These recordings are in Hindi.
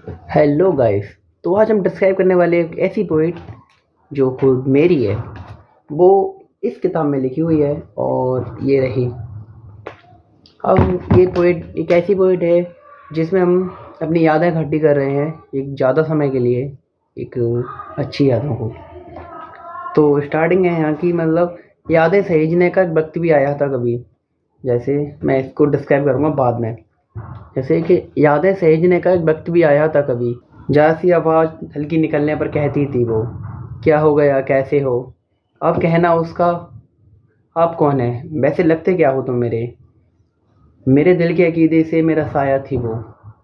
Hello guys. तो आज हम डिस्क्राइब करने वाले एक ऐसी पोइट जो खुद मेरी है। वो इस किताब में लिखी हुई है और ये रही। अब ये पोइट एक ऐसी पोइट है जिसमें हम अपनी यादें इकट्ठी कर रहे हैं एक ज़्यादा समय के लिए, एक अच्छी यादों को। तो स्टार्टिंग है यहाँ की, मतलब यादें सहेजने का एक वक्त भी आया था कभी। जैसे मैं इसको डिस्क्राइब करूँगा बाद में। जैसे कि यादें सहेजने का एक वक्त भी आया था कभी, जरा सी आवाज़ हल्की निकलने पर कहती थी वो, क्या हो गया कैसे हो। अब कहना उसका, आप कौन है वैसे लगते क्या हो तुम मेरे दिल के अकीदे से मेरा साया थी वो।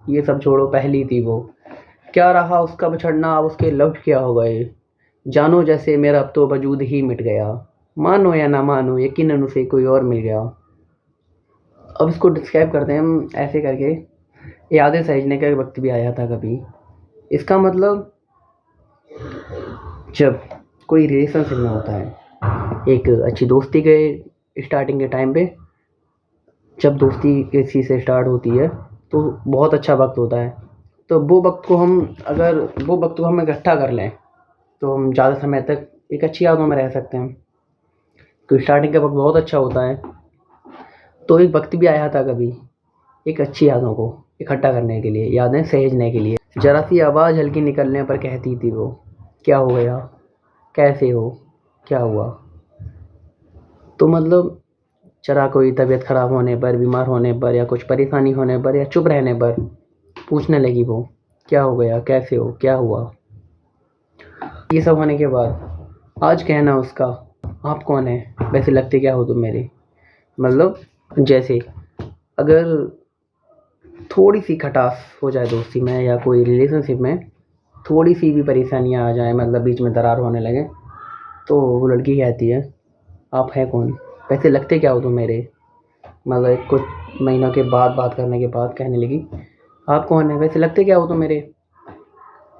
ये सब छोड़ो पहली थी वो, क्या रहा उसका बिछड़ना अब उसके लफ्ज़ क्या हो गए। जानो जैसे मेरा अब तो वजूद ही मिट गया, मानो या ना मानो यकीनन उसे कोई और मिल गया। अब इसको डिस्क्राइब करते हैं हम ऐसे करके, यादें सहेजने का एक वक्त भी आया था कभी। इसका मतलब जब कोई रिलेशनशिप में होता है, एक अच्छी दोस्ती के स्टार्टिंग के टाइम पे, जब दोस्ती किसी से स्टार्ट होती है तो बहुत अच्छा वक्त होता है। तो वो वक्त को हम, अगर वो वक्त को हम इकट्ठा कर लें तो हम ज़्यादा समय तक एक अच्छी यादों में रह सकते हैं, क्योंकि स्टार्टिंग का वक्त बहुत अच्छा होता है। तो एक वक्त भी आया था कभी एक अच्छी यादों को इकट्ठा करने के लिए, यादें सहेजने के लिए। जरा सी आवाज़ हल्की निकलने पर कहती थी वो, क्या हो गया कैसे हो क्या हुआ। तो मतलब जरा कोई तबीयत ख़राब होने पर, बीमार होने पर, या कुछ परेशानी होने पर, या चुप रहने पर पूछने लगी वो, क्या हो गया कैसे हो क्या हुआ। ये सब होने के बाद आज कहना उसका, आप कौन है वैसे लगते क्या हो तुम मेरे। मतलब जैसे अगर थोड़ी सी खटास हो जाए दोस्ती में या कोई रिलेशनशिप में, थोड़ी सी भी परेशानियाँ आ जाएँ, मतलब बीच में दरार होने लगे, तो वो लड़की कहती है, आप हैं कौन वैसे लगते क्या हो तुम मेरे। मतलब कुछ महीनों के बाद बात करने के बाद कहने लगी, आप कौन है वैसे लगते क्या हो तुम मेरे।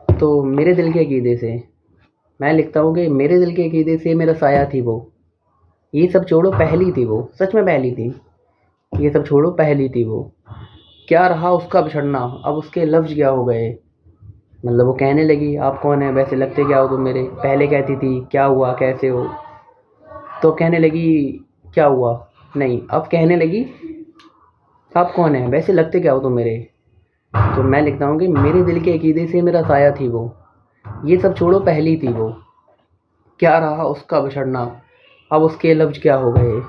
तो मेरे दिल के अकीदे से मैं लिखता हूँ कि मेरे दिल के अकीदे से मेरा साया थी वो। ये सब छोड़ो पहली थी वो, सच में पहली थी। ये सब छोड़ो पहली थी वो, क्या रहा उसका बिछड़ना अब उसके लफ्ज़ क्या हो गए। मतलब वो कहने लगी, आप कौन है वैसे लगते क्या हो तुम मेरे। पहले कहती थी क्या हुआ कैसे हो, तो कहने लगी क्या हुआ नहीं, अब कहने लगी आप कौन है वैसे लगते क्या हो तुम मेरे। तो मैं लिखता हूँ कि मेरे दिल के अकीदे से मेरा साया थी वो। ये सब छोड़ो पहली थी वो, क्या रहा उसका बिछड़ना अब उसके लफ्ज़ क्या हो गए।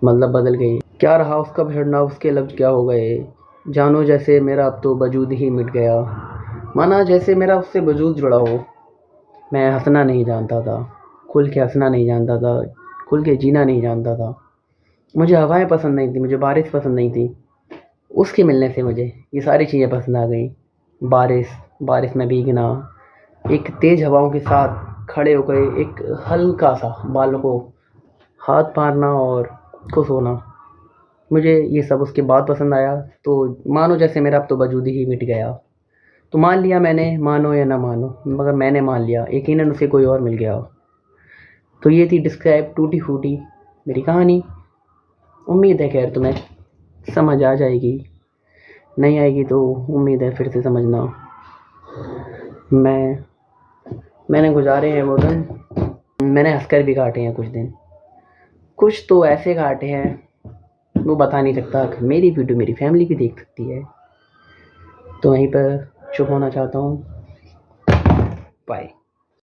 मतलब बदल गई, क्या रहा उसका बिछड़ना उसके लफ्ज़ क्या हो गए। जानो जैसे मेरा अब तो वजूद ही मिट गया, माना जैसे मेरा उससे वजूद जुड़ा हो। मैं हंसना नहीं जानता था, खुल के हंसना नहीं जानता था, खुल के जीना नहीं जानता था। मुझे हवाएं पसंद नहीं थी, मुझे बारिश पसंद नहीं थी। उसके मिलने से मुझे ये सारी चीज़ें पसंद आ गई। बारिश, बारिश में भीगना, एक तेज़ हवाओं के साथ खड़े होकर एक हल्का सा बालों को हाथ मारना और खुश होना, मुझे ये सब उसके बाद पसंद आया। तो मानो जैसे मेरा अब तो वजूद ही मिट गया। तो मान लिया मैंने, मानो या ना मानो, मगर मैंने मान लिया, यकीनन उसे कोई और मिल गया। तो ये थी डिस्क्राइब टूटी फूटी मेरी कहानी। उम्मीद है खैर तुम्हें समझ आ जाएगी, नहीं आएगी तो उम्मीद है फिर से समझना। मैं मैंने गुजारे हैं वो दिन, मैंने हंसकर भी काटे हैं कुछ दिन, कुछ तो ऐसे काटे हैं वो बता नहीं सकता। मेरी वीडियो मेरी फैमिली भी देख सकती है। तो वहीं पर चुप होना चाहता हूँ। बाय।